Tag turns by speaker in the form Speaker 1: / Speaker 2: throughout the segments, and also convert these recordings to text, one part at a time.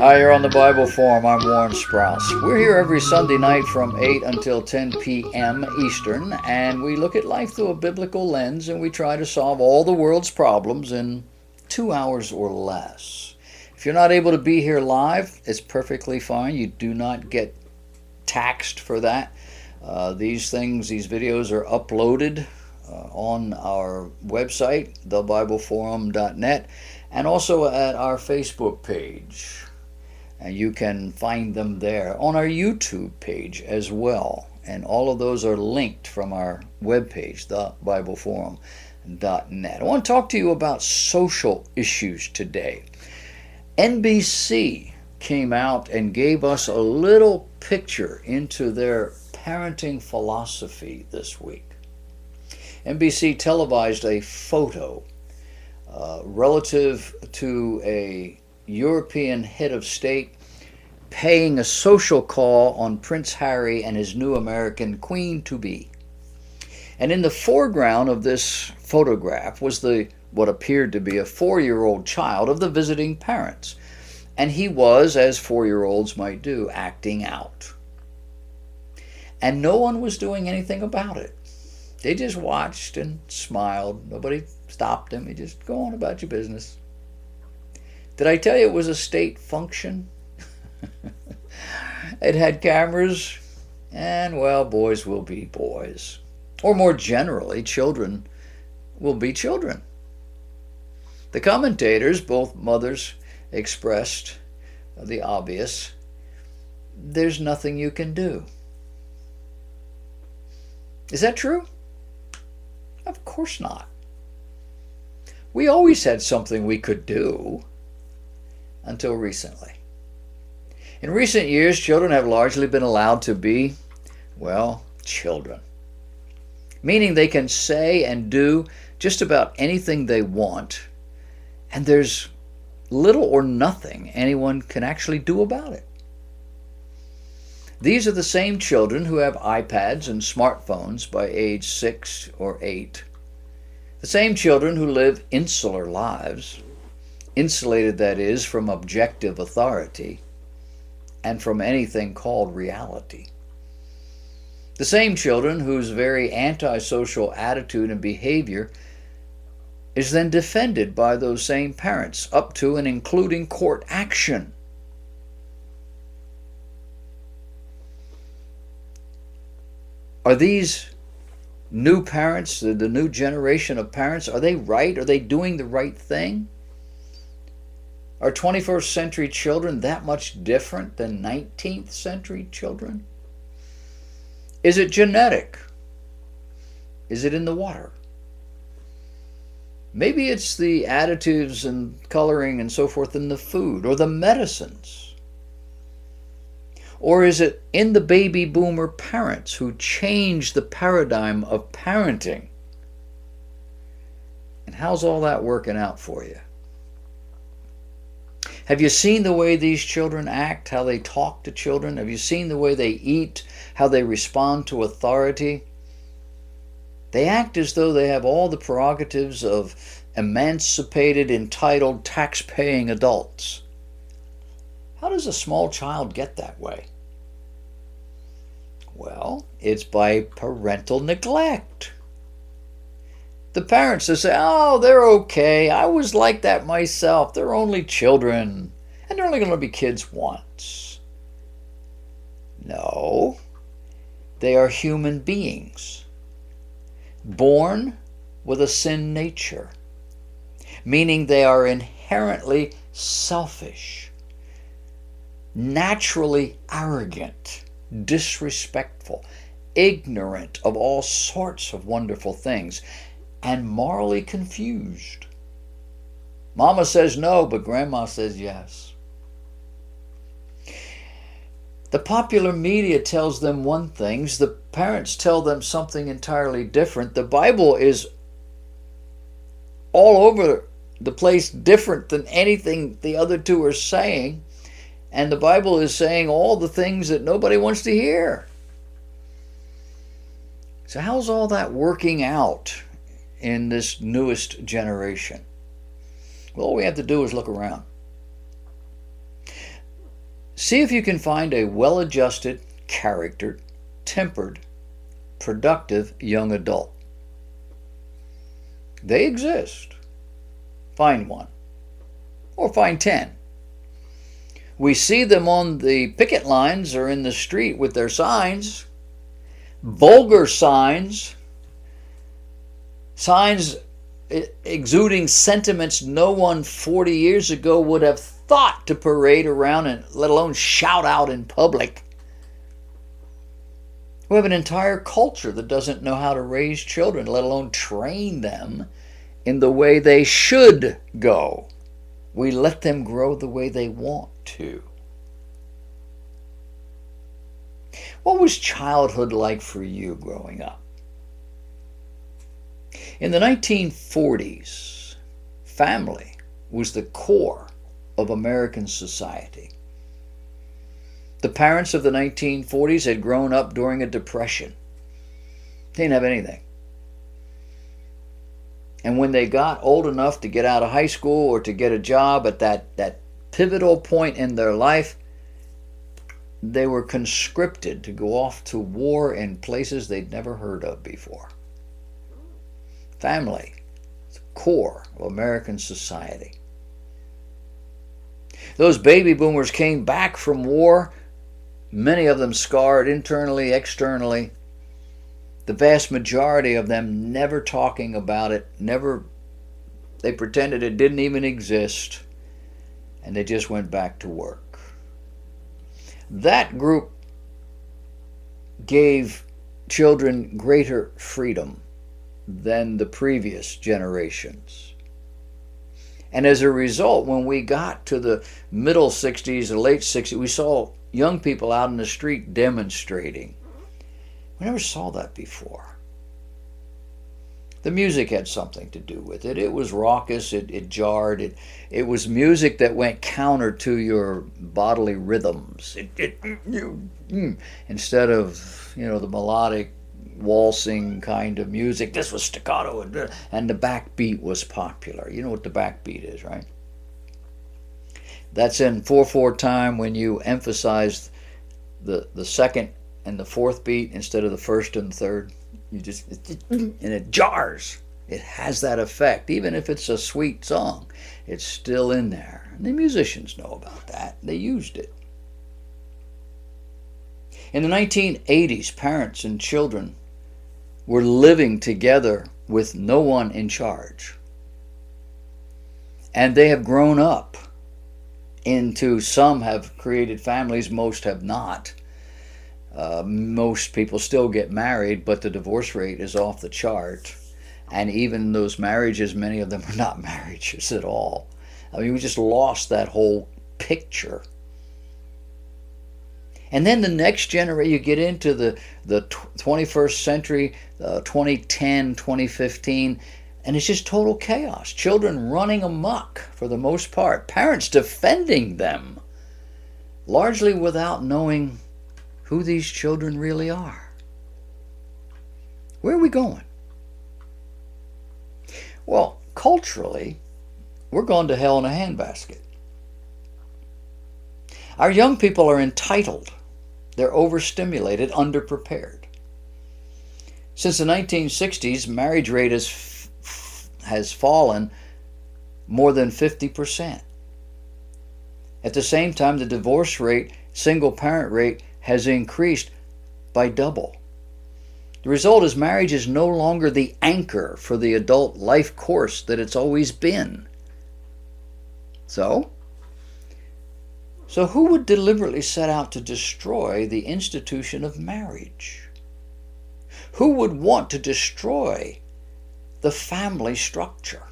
Speaker 1: Hi, you're on the Bible Forum. I'm Warren Sprouse. We're here every Sunday night from 8 until 10 p.m. Eastern, and we look at life through a biblical lens, and we try to solve all the world's problems in 2 hours or less. If you're not able to be here live, it's perfectly fine. You do not get taxed for that. These videos are uploaded on our website, thebibleforum.net, and also at our Facebook page. And you can find them there on our YouTube page as well. And all of those are linked from our webpage, thebibleforum.net. I want to talk to you about social issues today. NBC came out and gave us a little picture into their parenting philosophy this week. NBC televised a photo relative to a European head of state paying a social call on Prince Harry and his new American queen-to-be. And in the foreground of this photograph was what appeared to be a 4-year-old child of the visiting parents. And he was, as 4-year-olds might do, acting out. And no one was doing anything about it. They just watched and smiled. Nobody stopped him. He just, go on about your business. Did I tell you it was a state function? It had cameras, and, well, boys will be boys. Or more generally, children will be children. The commentators, both mothers, expressed the obvious. There's nothing you can do. Is that true? Of course not. We always had something we could do until recently. In recent years, children have largely been allowed to be, well, children. Meaning they can say and do just about anything they want, and there's little or nothing anyone can actually do about it. These are the same children who have iPads and smartphones by age 6 or 8. The same children who live insular lives, insulated, that is, from objective authority and from anything called reality. The same children whose very antisocial attitude and behavior is then defended by those same parents, up to and including court action. Are these new parents, the new generation of parents, are they right? Are they doing the right thing? Are 21st century children that much different than 19th century children? Is it genetic? Is it in the water? Maybe it's the additives and coloring and so forth in the food or the medicines. Or is it in the baby boomer parents who changed the paradigm of parenting? And how's all that working out for you? Have you seen the way these children act, how they talk to children? Have you seen the way they eat, how they respond to authority? They act as though they have all the prerogatives of emancipated, entitled, tax-paying adults. How does a small child get that way? Well, it's by parental neglect. The parents that say, oh, they're okay. I was like that myself. They're only children. And they're only going to be kids once. No. They are human beings. Born with a sin nature. Meaning they are inherently selfish. Naturally arrogant. Disrespectful. Ignorant of all sorts of wonderful things. And morally confused. Mama says no, but Grandma says yes. The popular media tells them one thing, the parents tell them something entirely different. The Bible is all over the place different than anything the other two are saying. And the Bible is saying all the things that nobody wants to hear. So how's all that working out in this newest generation? Well, all we have to do is look around. See if you can find a well-adjusted, charactered, tempered, productive young adult. They exist. Find one. Or find 10. We see them on the picket lines or in the street with their signs. Vulgar signs. Signs exuding sentiments no one 40 years ago would have thought to parade around and let alone shout out in public. We have an entire culture that doesn't know how to raise children, let alone train them in the way they should go. We let them grow the way they want to. What was childhood like for you growing up? In the 1940s, family was the core of American society. The parents of the 1940s had grown up during a depression. They didn't have anything. And when they got old enough to get out of high school or to get a job at that pivotal point in their life, they were conscripted to go off to war in places they'd never heard of before. Family, the core of American society. Those baby boomers came back from war, many of them scarred internally, externally. The vast majority of them never talking about it, they pretended it didn't even exist, and they just went back to work. That group gave children greater freedom than the previous generations. And as a result, when we got to the middle 60s, the late 60s, we saw young people out in the street demonstrating. We never saw that before. The music had something to do with it. It was raucous, it jarred, it was music that went counter to your bodily rhythms. Instead of, the melodic, waltzing kind of music, this was staccato, and the backbeat was popular. You know what the backbeat is, right? That's in 4/4 time when you emphasize the second and the fourth beat instead of the first and the third. And it jars. It has that effect. Even if it's a sweet song, it's still in there. And the musicians know about that. They used it. In the 1980s, parents and children were living together with no one in charge. And they have grown up into, some have created families, most have not. Most people still get married, but the divorce rate is off the chart. And even those marriages, many of them are not marriages at all. I mean, we just lost that whole picture. And then the next generation, you get into the 21st century, 2010, 2015, and it's just total chaos. Children running amok for the most part. Parents defending them, largely without knowing who these children really are. Where are we going? Well, culturally, we're going to hell in a handbasket. Our young people are entitled. They're overstimulated, underprepared. Since the 1960s, marriage rate has fallen more than 50%. At the same time, the divorce rate, single parent rate, has increased by double. The result is marriage is no longer the anchor for the adult life course that it's always been. So who would deliberately set out to destroy the institution of marriage? Who would want to destroy the family structure?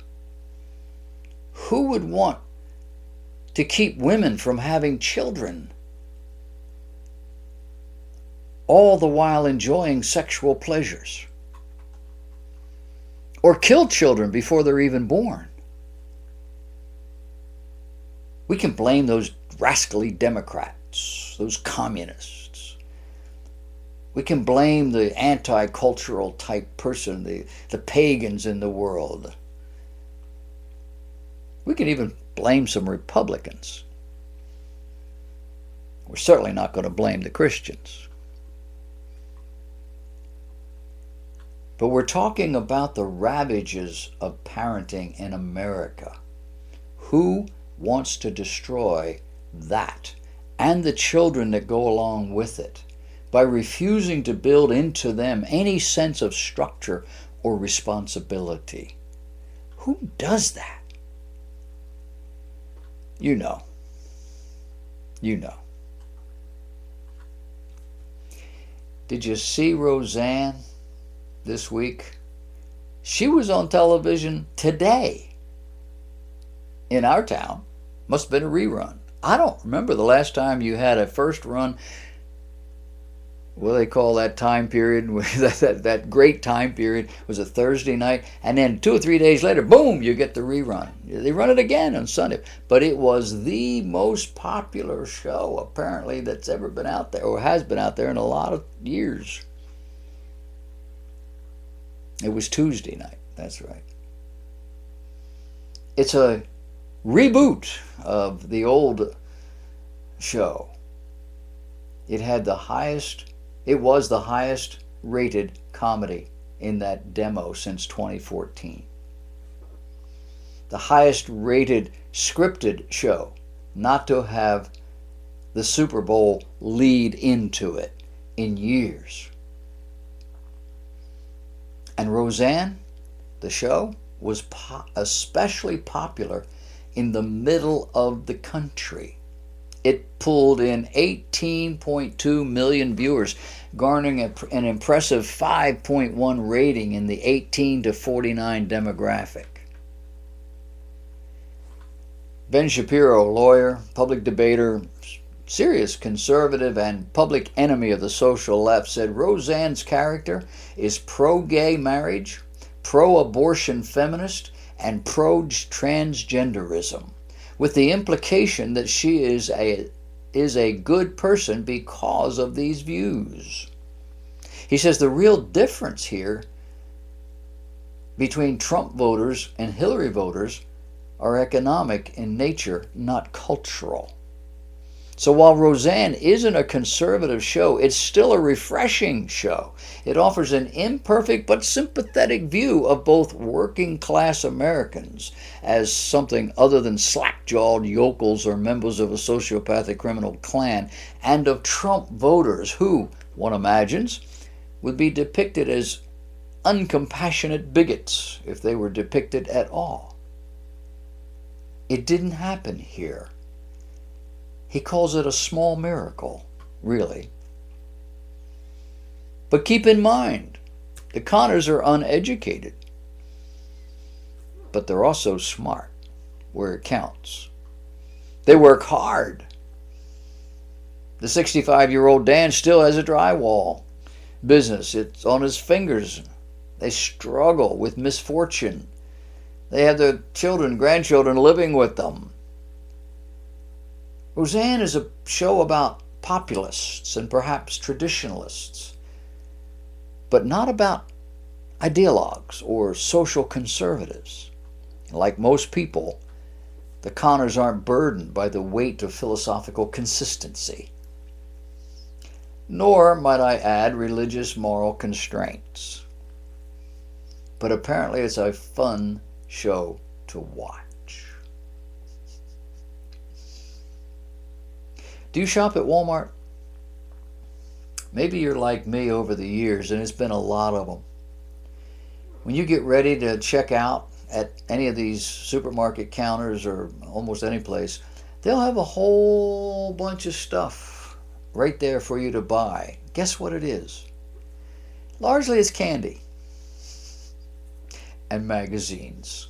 Speaker 1: Who would want to keep women from having children, all the while enjoying sexual pleasures? Or kill children before they're even born? We can blame those rascally Democrats, those communists. We can blame the anti-cultural type person, the pagans in the world. We can even blame some Republicans. We're certainly not going to blame the Christians. But we're talking about the ravages of parenting in America. Who wants to destroy that and the children that go along with it by refusing to build into them any sense of structure or responsibility? Who does that? You know. You know. Did you see Roseanne this week? She was on television today in our town. Must have been a rerun. I don't remember the last time you had a first run. What do they call that time period? that great time period was a Thursday night, and then 2 or 3 days later, boom, you get the rerun. They run it again on Sunday. But it was the most popular show, apparently, that's ever been out there, or has been out there in a lot of years. It was Tuesday night, that's right. It's a reboot of the old show. It was the highest rated comedy in that demo since 2014. The highest rated scripted show not to have the Super Bowl lead into it in years. And Roseanne, the show, was especially popular in the middle of the country. It pulled in 18.2 million viewers, garnering an impressive 5.1 rating in the 18 to 49 demographic. Ben Shapiro, lawyer, public debater, serious conservative, and public enemy of the social left, said Roseanne's character is pro-gay marriage, pro-abortion feminist, and pro-transgenderism, with the implication that she is a good person because of these views. He says the real difference here between Trump voters and Hillary voters are economic in nature, not cultural. So while Roseanne isn't a conservative show, it's still a refreshing show. It offers an imperfect but sympathetic view of both working class Americans as something other than slack-jawed yokels or members of a sociopathic criminal clan, and of Trump voters who, one imagines, would be depicted as uncompassionate bigots if they were depicted at all. It didn't happen here. He calls it a small miracle, really. But keep in mind, the Connors are uneducated, but they're also smart where it counts. They work hard. The 65-year-old Dan still has a drywall business. It's on his fingers. They struggle with misfortune. They have their children, grandchildren living with them. Roseanne is a show about populists and perhaps traditionalists, but not about ideologues or social conservatives. Like most people, the Connors aren't burdened by the weight of philosophical consistency, nor, might I add, religious moral constraints. But apparently it's a fun show to watch. Do you shop at Walmart? Maybe you're like me over the years, and it's been a lot of them. When you get ready to check out at any of these supermarket counters or almost any place, they'll have a whole bunch of stuff right there for you to buy. Guess what it is? Largely it's candy and magazines.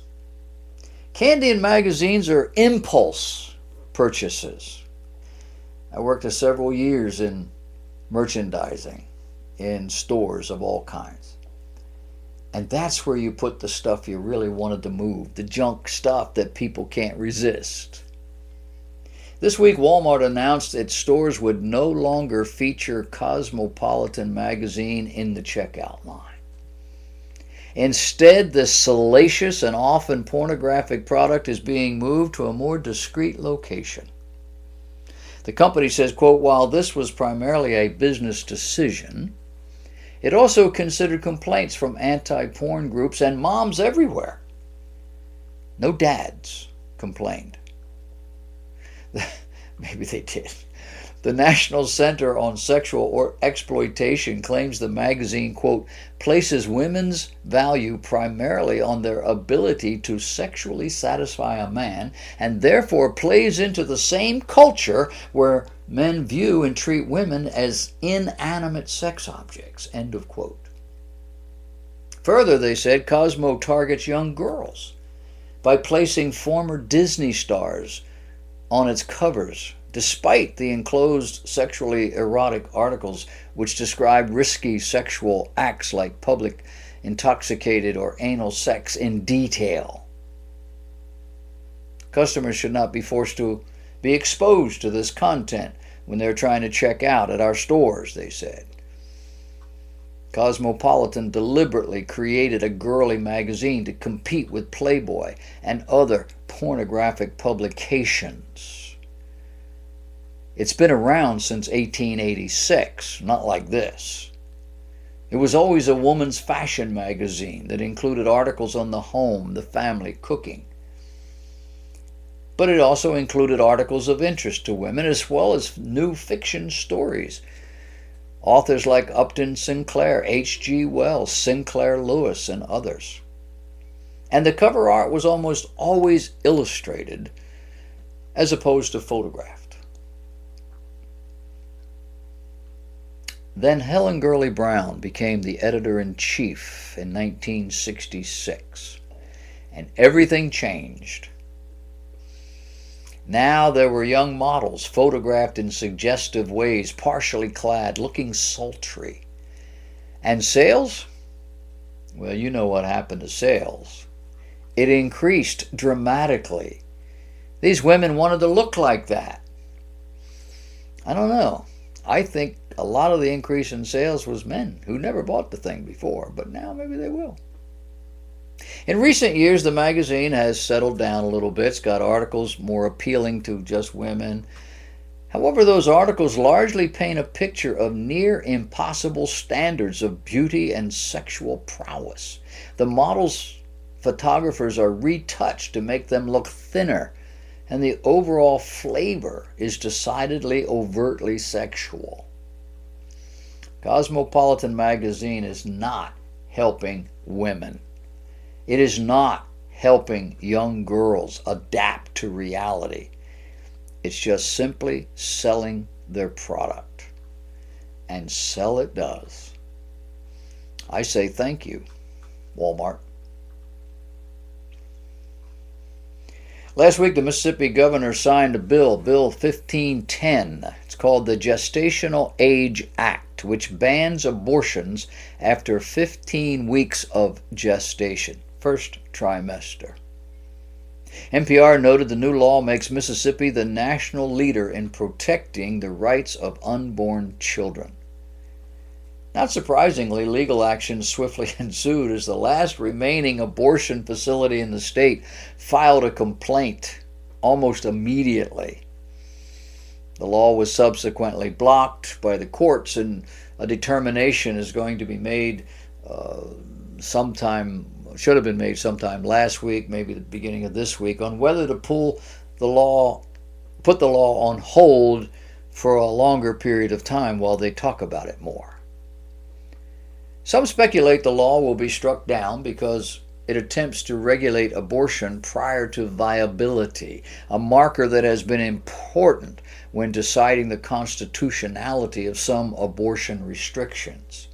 Speaker 1: Candy and magazines are impulse purchases. I worked several years in merchandising in stores of all kinds. And that's where you put the stuff you really wanted to move, the junk stuff that people can't resist. This week, Walmart announced its stores would no longer feature Cosmopolitan magazine in the checkout line. Instead, the salacious and often pornographic product is being moved to a more discreet location. The company says, quote, while this was primarily a business decision, it also considered complaints from anti-porn groups and moms everywhere. No dads complained. Maybe they did. The National Center on Sexual Exploitation claims the magazine, quote, places women's value primarily on their ability to sexually satisfy a man and therefore plays into the same culture where men view and treat women as inanimate sex objects, end of quote. Further, they said, Cosmo targets young girls by placing former Disney stars on its covers, despite the enclosed sexually erotic articles which describe risky sexual acts like public intoxicated or anal sex in detail. Customers should not be forced to be exposed to this content when they're trying to check out at our stores, they said. Cosmopolitan deliberately created a girly magazine to compete with Playboy and other pornographic publications. It's been around since 1886, not like this. It was always a woman's fashion magazine that included articles on the home, the family, cooking. But it also included articles of interest to women as well as new fiction stories. Authors like Upton Sinclair, H.G. Wells, Sinclair Lewis, and others. And the cover art was almost always illustrated as opposed to photographed. Then Helen Gurley Brown became the editor-in-chief in 1966, and everything changed. Now there were young models photographed in suggestive ways, partially clad, looking sultry. And sales? Well, you know what happened to sales. It increased dramatically. These women wanted to look like that. I don't know. I think a lot of the increase in sales was men who never bought the thing before, but now maybe they will. In recent years, the magazine has settled down a little bit. It's got articles more appealing to just women. However, those articles largely paint a picture of near impossible standards of beauty and sexual prowess. The models' photographers are retouched to make them look thinner, and the overall flavor is decidedly overtly sexual. Cosmopolitan magazine is not helping women. It is not helping young girls adapt to reality. It's just simply selling their product. And sell it does. I say thank you, Walmart. Last week, the Mississippi governor signed a bill, Bill 1510. It's called the Gestational Age Act, which bans abortions after 15 weeks of gestation, first trimester. NPR noted the new law makes Mississippi the national leader in protecting the rights of unborn children. Not surprisingly, legal action swiftly ensued as the last remaining abortion facility in the state filed a complaint almost immediately. The law was subsequently blocked by the courts, and a determination is going to be made should have been made sometime last week, maybe the beginning of this week, on whether to put the law on hold for a longer period of time while they talk about it more. Some speculate the law will be struck down because it attempts to regulate abortion prior to viability, a marker that has been important when deciding the constitutionality of some abortion restrictions.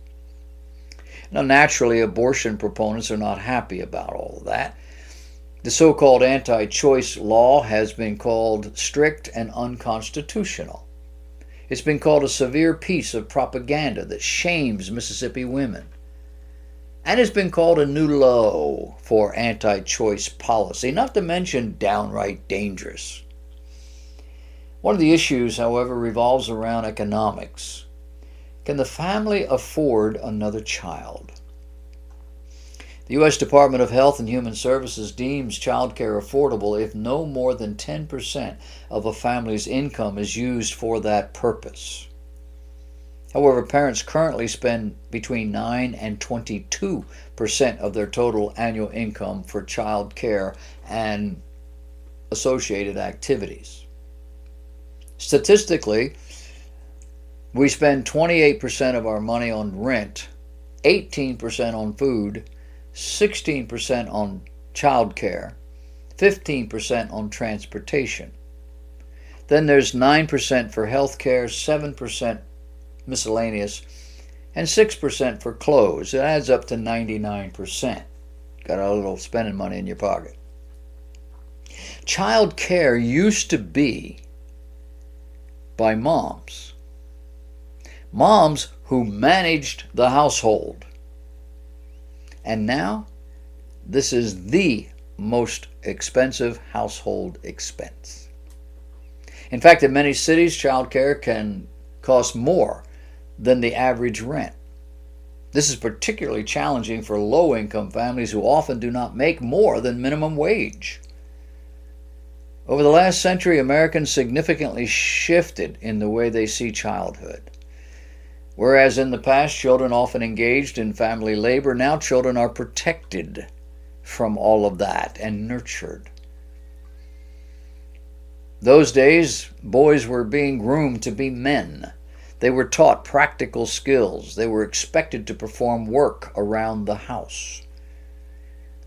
Speaker 1: Now, naturally, abortion proponents are not happy about all of that. The so-called anti-choice law has been called strict and unconstitutional. It's been called a severe piece of propaganda that shames Mississippi women. And it's been called a new low for anti-choice policy, not to mention downright dangerous. One of the issues, however, revolves around economics. Can the family afford another child? The U.S. Department of Health and Human Services deems child care affordable if no more than 10% of a family's income is used for that purpose. However, parents currently spend between 9 and 22% of their total annual income for child care and associated activities. Statistically, we spend 28% of our money on rent, 18% on food, 16% on child care, 15% on transportation. Then there's 9% for health care, 7% miscellaneous, and 6% for clothes. It adds up to 99%. Got a little spending money in your pocket. Child care used to be by moms. Moms who managed the household. And now, this is the most expensive household expense. In fact, in many cities, child care can cost more than the average rent. This is particularly challenging for low-income families who often do not make more than minimum wage. Over the last century, Americans significantly shifted in the way they see childhood. Whereas in the past, children often engaged in family labor, now children are protected from all of that and nurtured. Those days, boys were being groomed to be men. They were taught practical skills. They were expected to perform work around the house.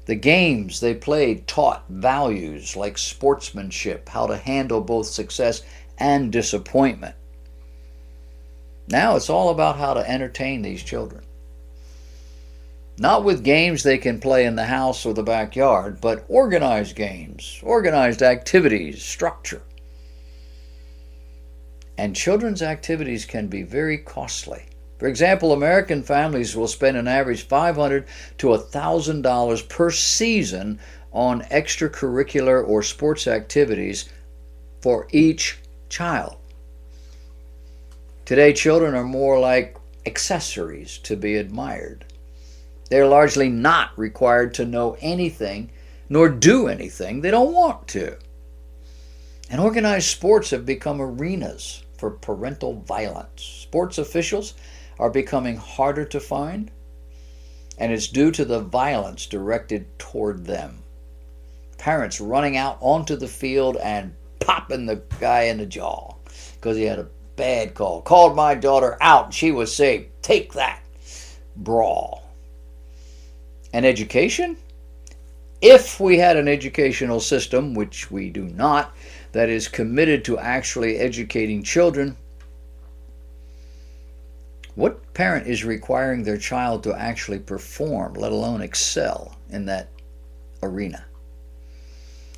Speaker 1: The games they played taught values like sportsmanship, how to handle both success and disappointment. Now it's all about how to entertain these children. Not with games they can play in the house or the backyard, but organized games, organized activities, structure. And children's activities can be very costly. For example, American families will spend an average $500 to $1,000 per season on extracurricular or sports activities for each child. Today, children are more like accessories to be admired. They're largely not required to know anything nor do anything they don't want to. And organized sports have become arenas for parental violence. Sports officials are becoming harder to find, and it's due to the violence directed toward them. Parents running out onto the field and popping the guy in the jaw because he had a bad call. Called my daughter out and she was saved. Take that. Brawl. And education? If we had an educational system, which we do not, that is committed to actually educating children, what parent is requiring their child to actually perform, let alone excel in that arena?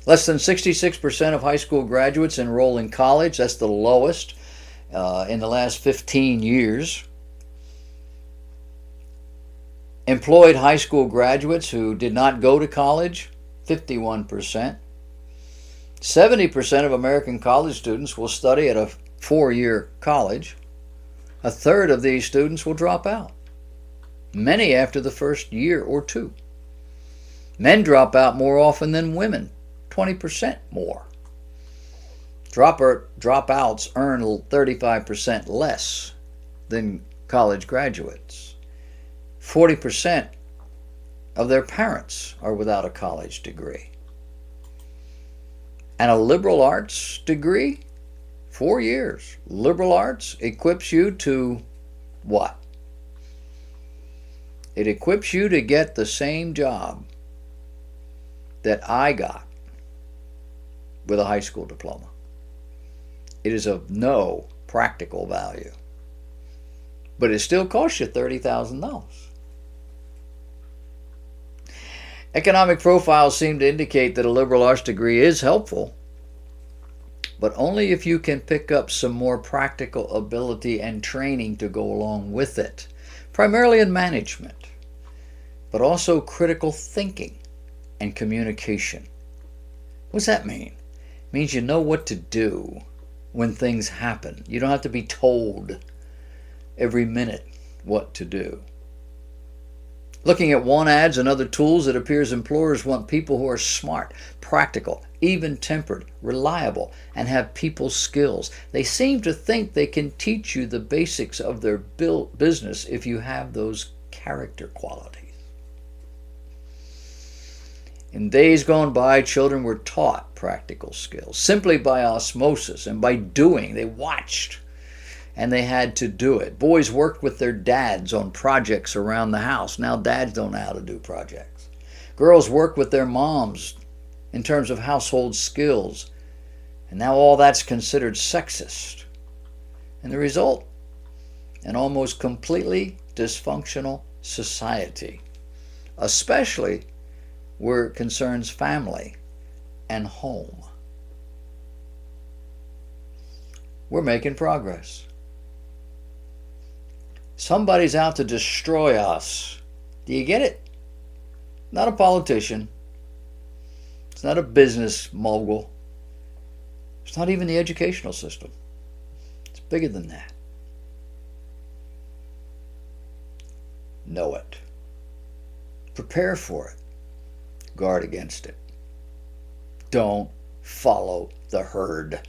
Speaker 1: Less than 66% of high school graduates enroll in college. That's the lowest in the last 15 years. Employed high school graduates who did not go to college, 51%. 70% of American college students will study at a 4-year college. A third of these students will drop out, many after the first year or two. Men drop out more often than women, 20% more. Dropouts earn 35% less than college graduates. 40% of their parents are without a college degree. And a liberal arts degree, 4 years. Liberal arts equips you to what? It equips you to get the same job that I got with a high school diploma. It is of no practical value. But it still costs you $30,000. Economic profiles seem to indicate that a liberal arts degree is helpful, but only if you can pick up some more practical ability and training to go along with it, primarily in management, but also critical thinking and communication. What's that mean? It means you know what to do when things happen. You don't have to be told every minute what to do. Looking at want ads and other tools, it appears employers want people who are smart, practical, even-tempered, reliable, and have people skills. They seem to think they can teach you the basics of their business if you have those character qualities. In days gone by, children were taught practical skills simply by osmosis and by doing. They watched and they had to do it. Boys worked with their dads on projects around the house. Now dads don't know how to do projects. Girls work with their moms in terms of household skills. And now all that's considered sexist. And the result? An almost completely dysfunctional society, especially where it concerns family and home. We're making progress. Somebody's out to destroy us. Do you get it? Not a politician. It's not a business mogul. It's not even the educational system. It's bigger than that. Know it. Prepare for it. Guard against it. Don't follow the herd.